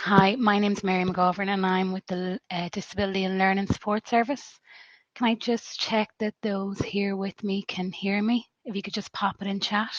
Hi, my name's Mary McGovern and I'm with the Disability and Learning Support Service. Can I just check that those here with me can hear me? If you could just pop it in chat.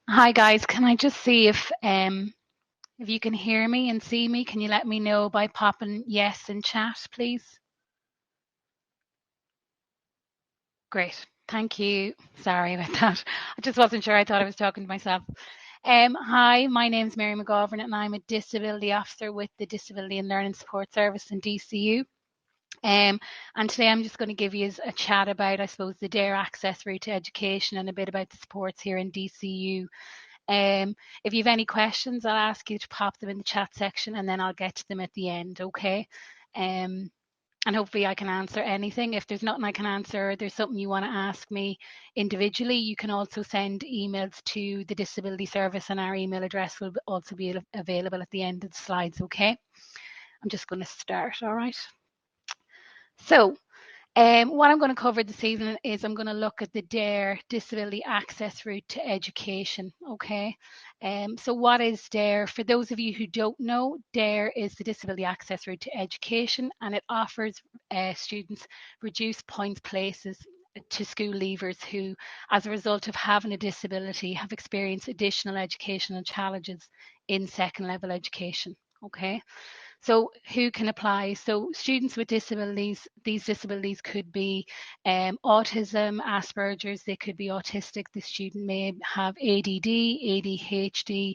Hi guys, can I just see if you can hear me and see me? Can you let me know by popping yes in chat, please? Great, thank you. Sorry about that. I just wasn't sure. I thought I was talking to myself. Hi, my name's Mary McGovern and I'm a disability officer with the Disability and Learning Support Service in DCU. And today I'm just going to give you a chat about, I suppose, the DARE access route to education and a bit about the supports here in DCU. If you have any questions, I'll ask you to pop them in the chat section and then I'll get to them at the end, okay? And hopefully I can answer anything. If there's nothing I can answer, or there's something you want to ask me individually, you can also send emails to the Disability Service and our email address will also be available at the end of the slides, okay? I'm just going to start, all right? So what I'm going to cover this evening is I'm going to look at the DARE disability access route to education. Okay, so what is DARE? For those of you who don't know, DARE is the disability access route to education, and it offers students reduced points places to school leavers who, as a result of having a disability, have experienced additional educational challenges in second level education. Okay. So who can apply? So students with disabilities, these disabilities could be autism, Asperger's, they could be autistic. The student may have ADD, ADHD,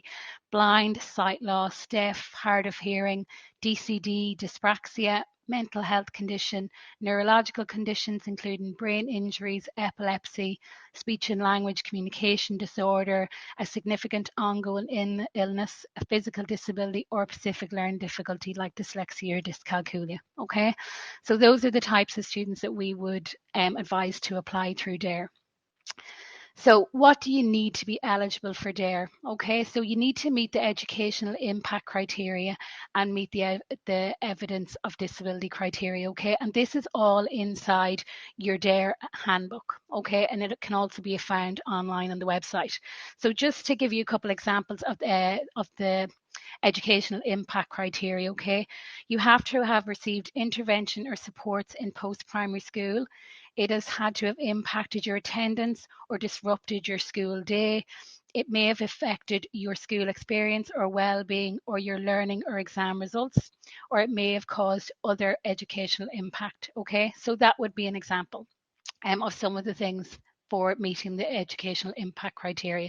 blind, sight loss, deaf, hard of hearing, DCD, dyspraxia, mental health condition, neurological conditions including brain injuries, epilepsy, speech and language communication disorder, a significant ongoing illness, a physical disability, or specific learning difficulty like dyslexia or dyscalculia. Okay, so those are the types of students that we would advise to apply through DARE. So what do you need to be eligible for DARE? Okay, so you need to meet the educational impact criteria and meet the evidence of disability criteria, okay? And this is all inside your DARE handbook, okay? And it can also be found online on the website. So just to give you a couple examples of the educational impact criteria, okay? You have to have received intervention or supports in post-primary school. It has had to have impacted your attendance or disrupted your school day. It may have affected your school experience or well-being or your learning or exam results, or it may have caused other educational impact, okay? So that would be an example of some of the things for meeting the educational impact criteria.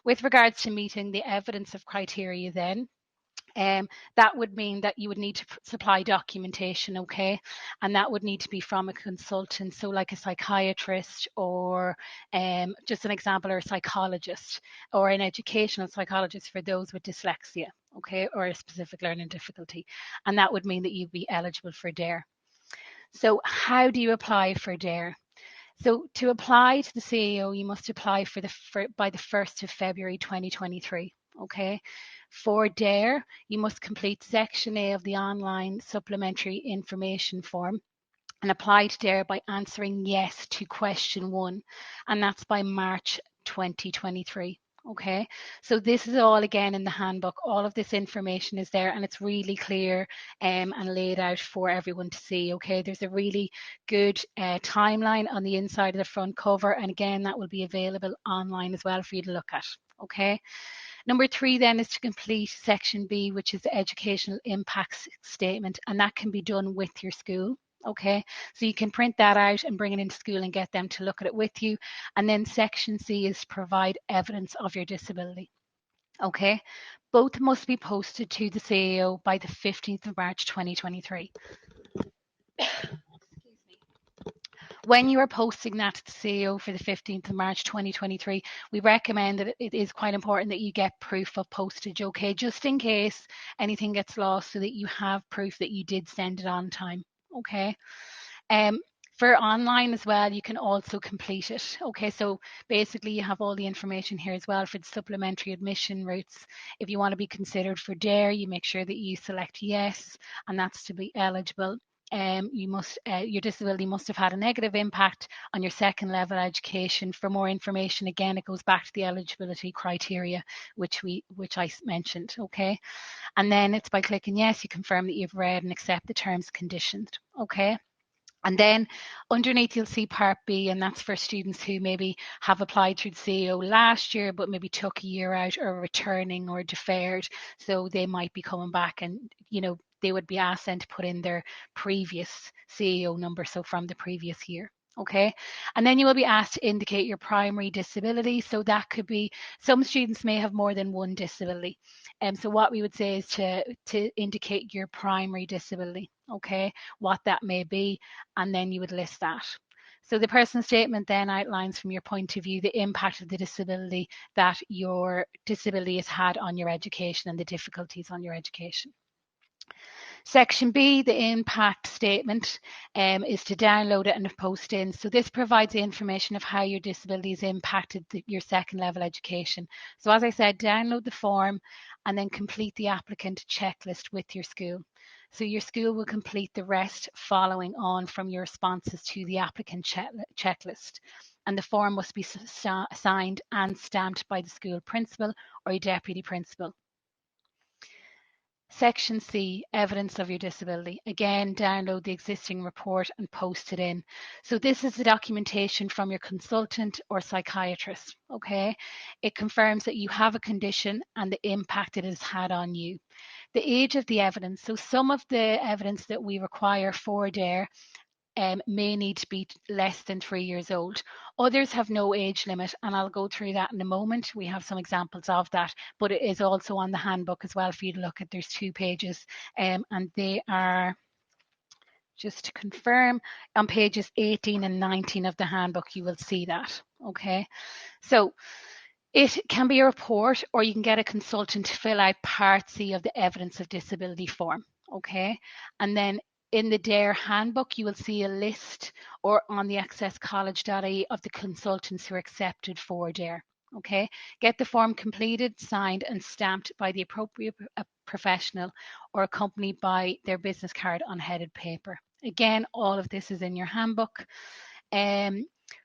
With regards to meeting the evidence of criteria then, that would mean that you would need to supply documentation, okay? And that would need to be from a consultant, so like a psychiatrist or just an example, or a psychologist or an educational psychologist for those with dyslexia, okay, or a specific learning difficulty. And that would mean that you'd be eligible for DARE. So how do you apply for DARE? So to apply to the CAO, you must apply by the 1st of February 2023, okay? For DARE, you must complete Section A of the online supplementary information form and apply to DARE by answering yes to question 1, and that's by March 2023, Okay, so this is all again in the handbook. All of this information is there and it's really clear and laid out for everyone to see. Okay, there's a really good timeline on the inside of the front cover, and again, that will be available online as well for you to look at. Okay. Number 3 then is to complete section B, which is the educational impacts statement, and that can be done with your school. Okay, so you can print that out and bring it into school and get them to look at it with you. And then section C is to provide evidence of your disability. Okay, both must be posted to the CAO by the 15th of March 2023. When you are posting that to the CAO for the 15th of March 2023, we recommend that it is quite important that you get proof of postage, okay, just in case anything gets lost, so that you have proof that you did send it on time, okay. For online as well, you can also complete it. Okay, so basically you have all the information here as well for the supplementary admission routes. If you want to be considered for DARE, you make sure that you select yes, and that's to be eligible. Your disability must have had a negative impact on your second level education. For more information, again, it goes back to the eligibility criteria, which I mentioned. Okay, and then it's by clicking yes, you confirm that you've read and accept the terms and conditions. Okay. And then underneath you'll see part B, and that's for students who maybe have applied through the CAO last year but maybe took a year out, or returning or deferred. So they might be coming back and, they would be asked then to put in their previous CAO number, so from the previous year. Okay, and then you will be asked to indicate your primary disability. So that could be, some students may have more than one disability. So what we would say is to indicate your primary disability, okay, what that may be, and then you would list that. So the personal statement then outlines from your point of view the impact of the disability that your disability has had on your education and the difficulties on your education. Section B, the impact statement, is to download it and post in. So this provides the information of how your disability has impacted your second level education. So as I said, download the form and then complete the applicant checklist with your school. So your school will complete the rest following on from your responses to the applicant checklist. And the form must be signed and stamped by the school principal or your deputy principal. Section C, evidence of your disability. Again, download the existing report and post it in. So this is the documentation from your consultant or psychiatrist, okay? It confirms that you have a condition and the impact it has had on you. The age of the evidence. So some of the evidence that we require for DARE may need to be less than 3 years old. Others have no age limit, and I'll go through that in a moment. We have some examples of that, but it is also on the handbook as well for you to look at. There's 2 pages, and they are, just to confirm, on pages 18 and 19 of the handbook, you will see that. Okay, so it can be a report, or you can get a consultant to fill out Part C of the evidence of disability form. Okay, and then in the DARE handbook, you will see a list, or on the accesscollege.ie, of the consultants who are accepted for DARE. Okay, get the form completed, signed and stamped by the appropriate professional, or accompanied by their business card on headed paper. Again, all of this is in your handbook.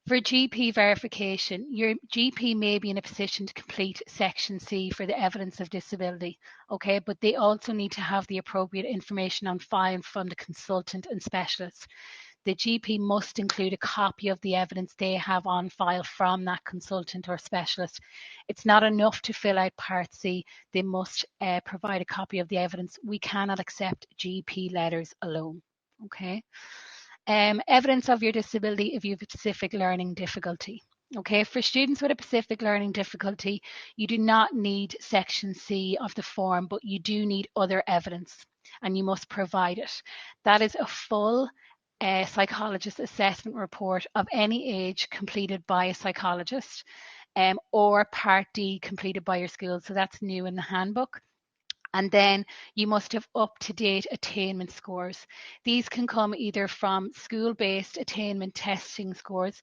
For GP verification, your GP may be in a position to complete Section C for the evidence of disability, okay, but they also need to have the appropriate information on file from the consultant and specialist. The GP must include a copy of the evidence they have on file from that consultant or specialist. It's not enough to fill out Part C, they must provide a copy of the evidence. We cannot accept GP letters alone, okay. Evidence of your disability if you have a specific learning difficulty. Okay, for students with a specific learning difficulty, you do not need Section C of the form, but you do need other evidence, and you must provide it. That is a full psychologist assessment report of any age completed by a psychologist, or Part D completed by your school. So that's new in the handbook. And then you must have up-to-date attainment scores. These can come either from school-based attainment testing scores,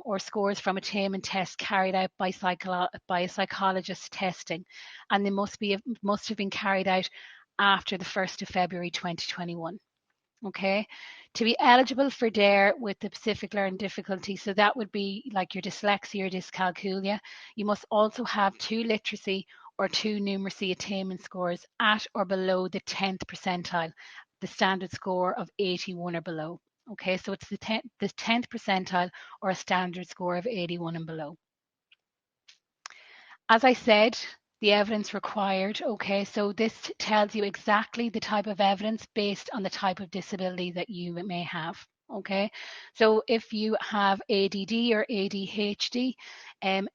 or scores from attainment tests carried out by a psychologist testing. And they must have been carried out after the 1st of February 2021. Okay, to be eligible for DARE with the specific learning difficulty, so that would be like your dyslexia or dyscalculia, you must also have 2 literacy or 2 numeracy attainment scores at or below the 10th percentile, the standard score of 81 or below. Okay, so it's the 10th percentile or a standard score of 81 and below. As I said, the evidence required. Okay, so this tells you exactly the type of evidence based on the type of disability that you may have. Okay, so if you have ADD or ADHD,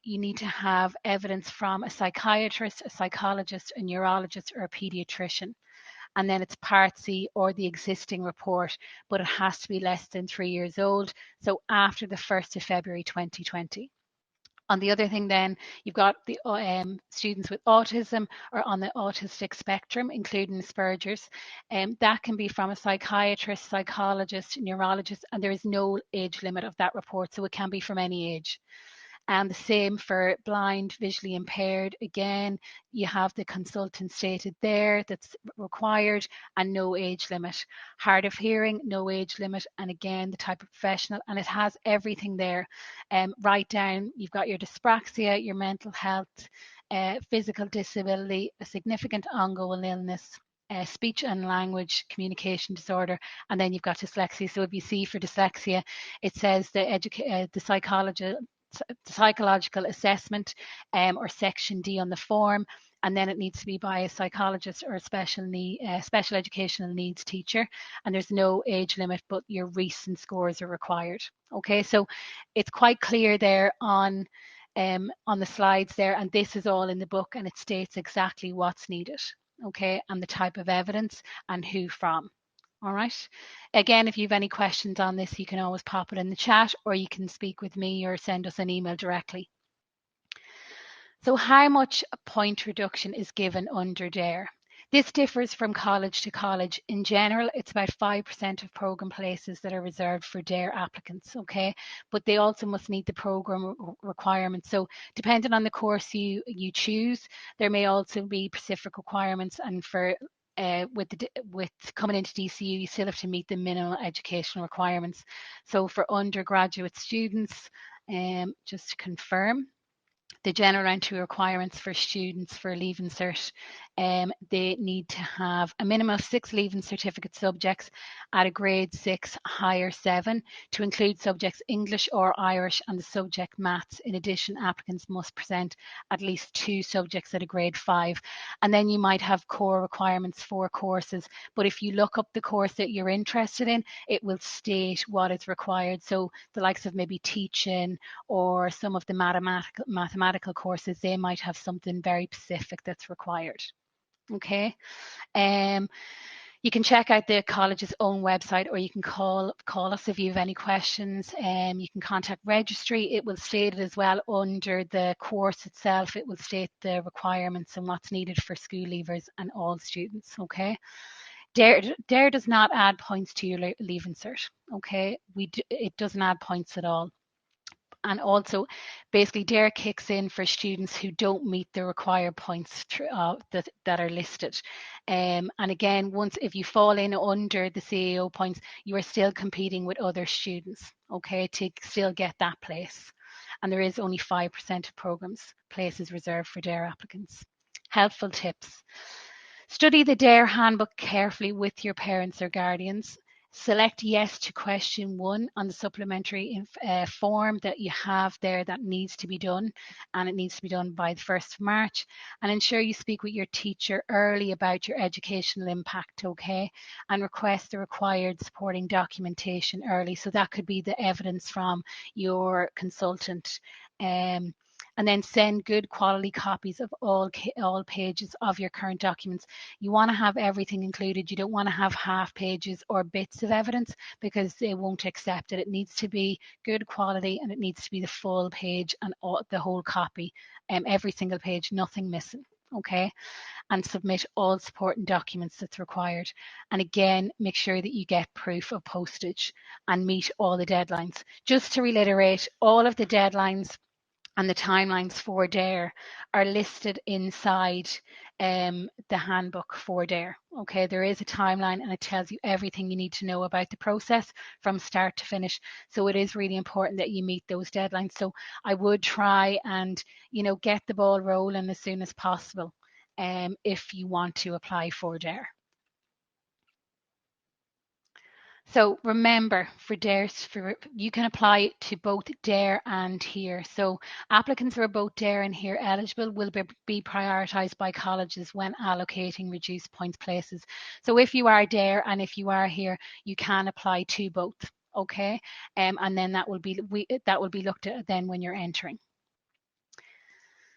you need to have evidence from a psychiatrist, a psychologist, a neurologist, or a pediatrician. And then it's Part C or the existing report, but it has to be less than 3 years old. So after the 1st of February 2020. On the other thing, then you've got the students with autism or on the autistic spectrum, including Asperger's. That can be from a psychiatrist, psychologist, neurologist, and there is no age limit of that report, so it can be from any age. And the same for blind, visually impaired. Again, you have the consultant stated there that's required and no age limit. Hard of hearing, no age limit. And again, the type of professional, and it has everything there. Write down, you've got your dyspraxia, your mental health, physical disability, a significant ongoing illness, speech and language communication disorder, and then you've got dyslexia. So if you see for dyslexia, it says the psychological assessment or section D on the form, and then it needs to be by a psychologist or a special educational needs teacher, and there's no age limit, but your recent scores are required. Okay, so it's quite clear there on the slides there, and this is all in the book, and it states exactly what's needed. Okay, and the type of evidence and who from. All right. Again, if you have any questions on this, you can always pop it in the chat, or you can speak with me or send us an email directly. So how much point reduction is given under DARE? This differs from college to college. In general, it's about 5% of programme places that are reserved for DARE applicants, okay? But they also must meet the programme requirements. So depending on the course you choose, there may also be specific requirements, and for with coming into DCU, you still have to meet the minimum educational requirements. So for undergraduate students, just to confirm, the general entry requirements for students for Leaving Cert, they need to have a minimum of 6 Leaving Certificate subjects at a grade 6 higher 7 to include subjects English or Irish and the subject maths. In addition, applicants must present at least 2 subjects at a grade 5. And then you might have core requirements for courses, but if you look up the course that you're interested in, it will state what is required. So the likes of maybe teaching or some of the mathematical courses, they might have something very specific that's required. Okay. You can check out the college's own website, or you can call us if you have any questions. You can contact registry. It will state it as well under the course itself. It will state the requirements and what's needed for school leavers and all students. Okay. DARE does not add points to your Leaving Cert. Okay. It doesn't add points at all. And also, basically, DARE kicks in for students who don't meet the required points that are listed. And again, if you fall in under the CAO points, you are still competing with other students, okay, to still get that place. And there is only 5% of programs places reserved for DARE applicants. Helpful tips. Study the DARE handbook carefully with your parents or guardians. Select yes to question 1 on the supplementary form that you have there that needs to be done, and it needs to be done by the 1st of March. And ensure you speak with your teacher early about your educational impact, okay? And request the required supporting documentation early. So that could be the evidence from your consultant. And then send good quality copies of all pages of your current documents. You want to have everything included. You don't want to have half pages or bits of evidence, because they won't accept it. It needs to be good quality, and it needs to be the full page and the whole copy, every single page, nothing missing. Okay, and submit all supporting documents that's required. And again, make sure that you get proof of postage and meet all the deadlines. Just to reiterate, all of the deadlines and the timelines for DARE are listed inside the handbook for DARE. Okay, there is a timeline and it tells you everything you need to know about the process from start to finish. So it is really important that you meet those deadlines. So I would try and, get the ball rolling as soon as possible if you want to apply for DARE. So remember, for DARE, you can apply to both DARE and HERE. So applicants who are both DARE and HERE eligible will be prioritised by colleges when allocating reduced points places. So if you are DARE and if you are HERE, you can apply to both. Okay, and then that will be looked at then when you're entering.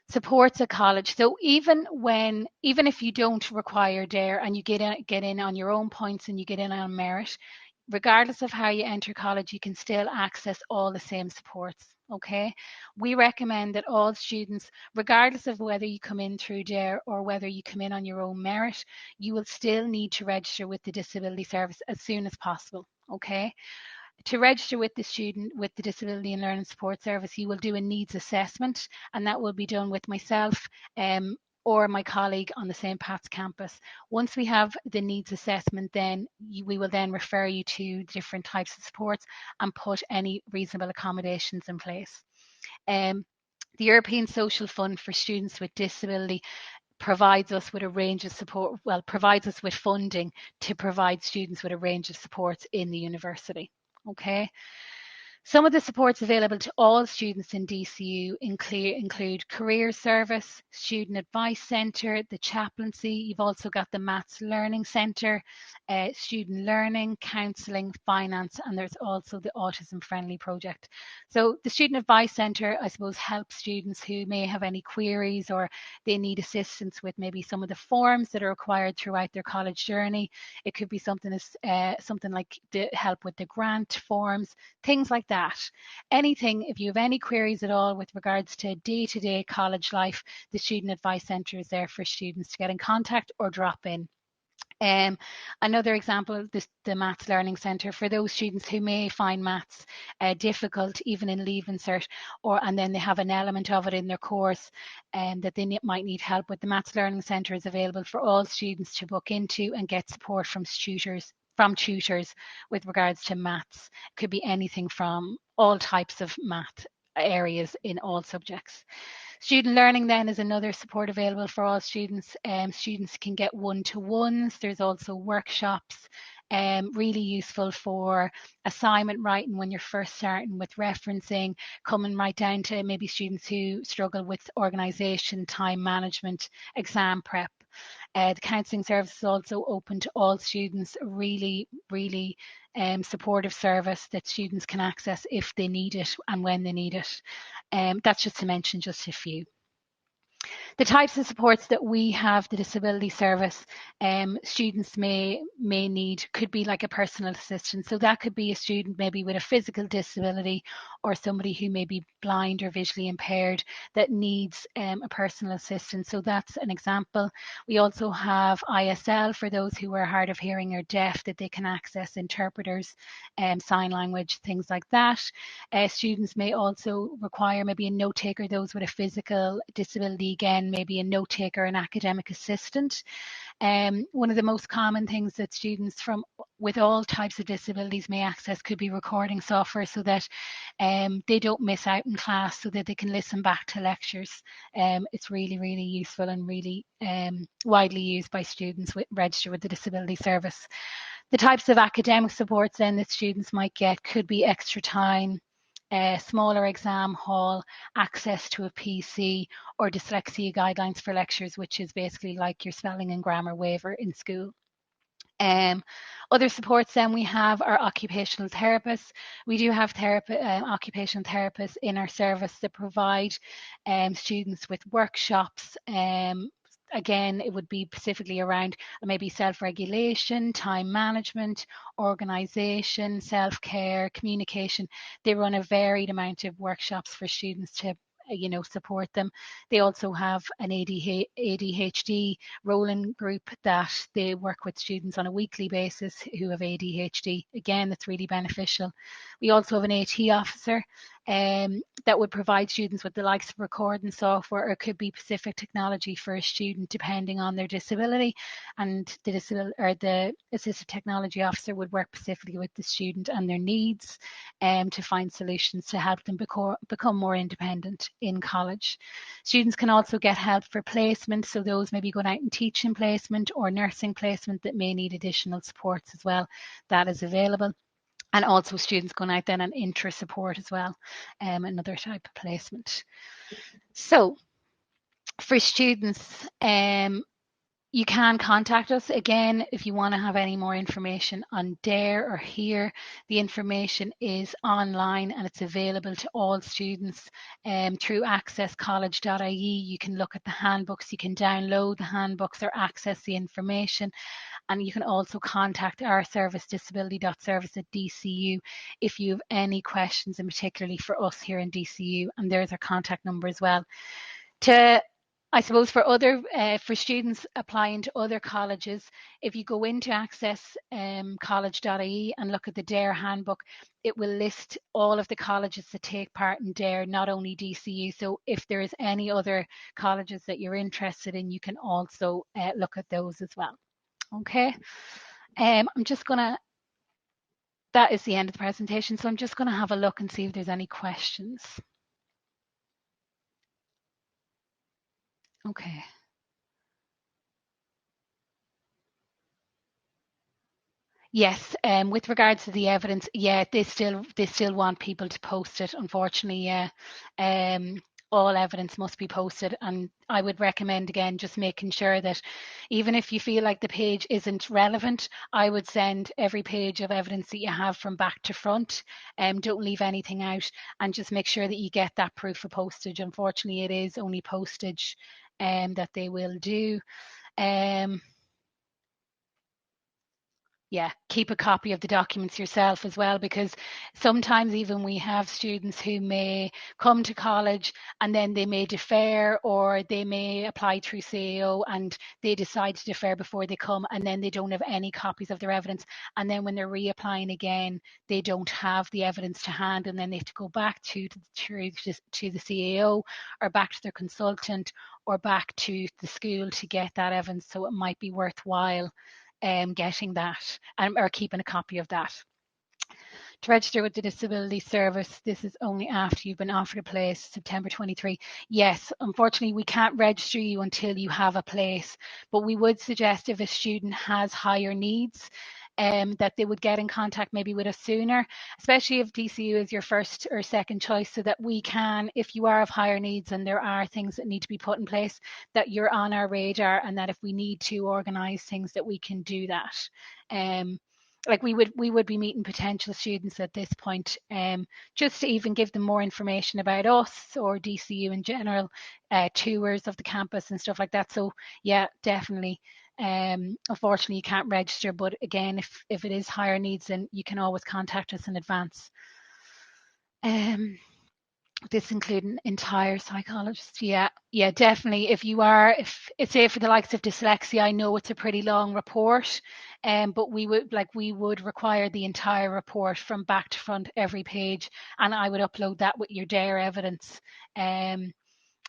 Supports at college. So even if you don't require DARE and you get in on your own points and you get in on merit, regardless of how you enter college, you can still access all the same supports. Okay, we recommend that all students, regardless of whether you come in through DARE or whether you come in on your own merit, you will still need to register with the disability service as soon as possible. Okay, to register with the student with the Disability and Learning Support Service, you will do a needs assessment, and that will be done with myself or my colleague on the St. Pat's campus. Once we have the needs assessment, then we will then refer you to different types of supports and put any reasonable accommodations in place. The European Social Fund for Students with Disability provides us with a range of support, provides us with funding to provide students with a range of supports in the university. Okay. Some of the supports available to all students in DCU include Career Service, Student Advice Centre, the Chaplaincy. You've also got the Maths Learning Centre, Student Learning, Counselling, Finance, and there's also the Autism Friendly Project. So the Student Advice Centre, I suppose, helps students who may have any queries or they need assistance with maybe some of the forms that are required throughout their college journey. It could be something like the help with the grant forms, things like that. Anything, if you have any queries at all with regards to day-to-day college life, the Student Advice Centre is there for students to get in contact or drop in. Another example, the Maths Learning Centre, for those students who may find maths difficult even in Leaving Cert, and then they have an element of it in their course that they might need help with. The Maths Learning Centre is available for all students to book into and get support from tutors with regards to maths. It could be anything from all types of math areas in all subjects. Student learning then is another support available for all students. Students can get one-to-ones. There's also workshops, really useful for assignment writing when you're first starting with referencing, coming right down to maybe students who struggle with organisation, time management, exam prep. The counselling service is also open to all students, really supportive service that students can access if they need it and when they need it. That's just to mention just a few. The types of supports that we have, the disability service, students may need, could be like a personal assistant. So that could be a student maybe with a physical disability or somebody who may be blind or visually impaired that needs a personal assistant. So that's an example. We also have ISL for those who are hard of hearing or deaf, that they can access interpreters, sign language, things like that. Students may also require maybe a note taker, those with a physical disability, again, maybe a note taker, an academic assistant. One of the most common things that students with all types of disabilities may access could be recording software, so that they don't miss out in class, so that they can listen back to lectures. It's really useful and really widely used by students registered with the disability service. The types of academic supports then that students might get could be extra time, smaller exam hall, access to a PC, or dyslexia guidelines for lectures, which is basically like your spelling and grammar waiver in school. Other supports then we have are occupational therapists. We do have occupational therapists in our service that provide students with workshops. Again, it would be specifically around maybe self-regulation, time management, organisation, self-care, communication. They run a varied amount of workshops for students to support them. They also have an ADHD rolling group that they work with students on a weekly basis who have ADHD. Again, it's really beneficial. We also have an AT officer that would provide students with the likes of recording software, or it could be specific technology for a student depending on their disability, and the assistive technology officer would work specifically with the student and their needs to find solutions to help them become more independent in college. Students can also get help for placement, so those maybe going out and teaching placement or nursing placement that may need additional supports as well, that is available. And also students going out then on intra-support as well, another type of placement. So for students, you can contact us again if you want to have any more information on DARE or HERE. The information is online and it's available to all students through accesscollege.ie. You can look at the handbooks, you can download the handbooks or access the information. And you can also contact our service, disability.service@DCU, if you have any questions, and particularly for us here in DCU. And there's our contact number as well. I suppose for students applying to other colleges, if you go into accesscollege.ie and look at the DARE handbook, it will list all of the colleges that take part in DARE, not only DCU. So if there is any other colleges that you're interested in, you can also look at those as well. Okay, I'm just gonna, that is the end of the presentation. So I'm just gonna have a look and see if there's any questions. Okay. Yes, with regards to the evidence, yeah, they still want people to post it. Unfortunately, yeah, all evidence must be posted, and I would recommend again just making sure that even if you feel like the page isn't relevant, I would send every page of evidence that you have from back to front. Don't leave anything out, and just make sure that you get that proof of postage. Unfortunately, it is only postage that they will do. Yeah, keep a copy of the documents yourself as well, because sometimes even we have students who may come to college and then they may defer, or they may apply through CAO and they decide to defer before they come, and then they don't have any copies of their evidence, and then when they're reapplying again they don't have the evidence to hand, and then they have to go back to the CAO or back to their consultant or back to the school to get that evidence. So it might be worthwhile getting that or keeping a copy of that. To register with the Disability Service, this is only after you've been offered a place, September 23. Yes, unfortunately, we can't register you until you have a place, but we would suggest if a student has higher needs, that they would get in contact maybe with us sooner, especially if DCU is your first or second choice, so that we can, if you are of higher needs and there are things that need to be put in place, that you're on our radar, and that if we need to organise things, that we can do that. Like we would be meeting potential students at this point, just to even give them more information about us or DCU in general, tours of the campus and stuff like that. So yeah, definitely. Unfortunately, you can't register, but again, if it is higher needs, then you can always contact us in advance. This including entire psychologist. Yeah, definitely. If say for the likes of dyslexia, I know it's a pretty long report, but we would require the entire report from back to front, every page, and I would upload that with your DARE evidence. And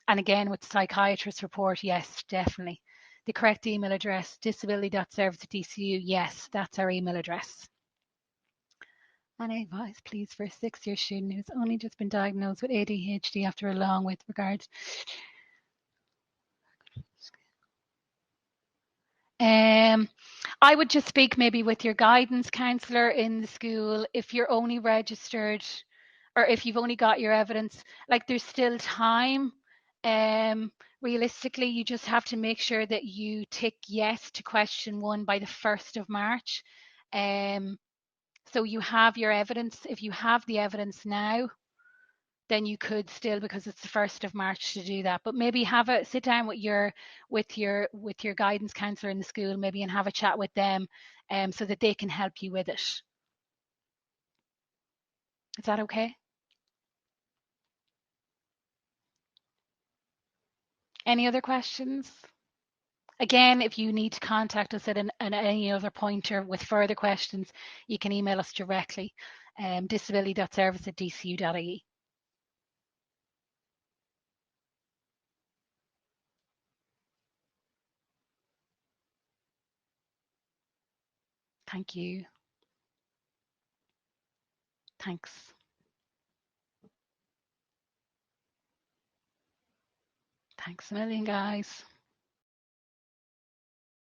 again, with the psychiatrist report, yes, definitely. The correct email address, disability.service@DCU. Yes, that's our email address. Any advice, please, for a 6-year student who's only just been diagnosed with ADHD after a long with regards? I would just speak maybe with your guidance counsellor in the school. If you're only registered, or if you've only got your evidence, like there's still time. Realistically, you just have to make sure that you tick yes to question 1 by the 1st of March. So you have your evidence. If you have the evidence now, then you could still, because it's the 1st of March, to do that. But maybe sit down with your guidance counsellor in the school, maybe, and have a chat with them, so that they can help you with it. Is that okay? Any other questions? Again, if you need to contact us at any other point or with further questions, you can email us directly, disability.service@dcu.ie. Thank you. Thanks. Thanks a million, guys.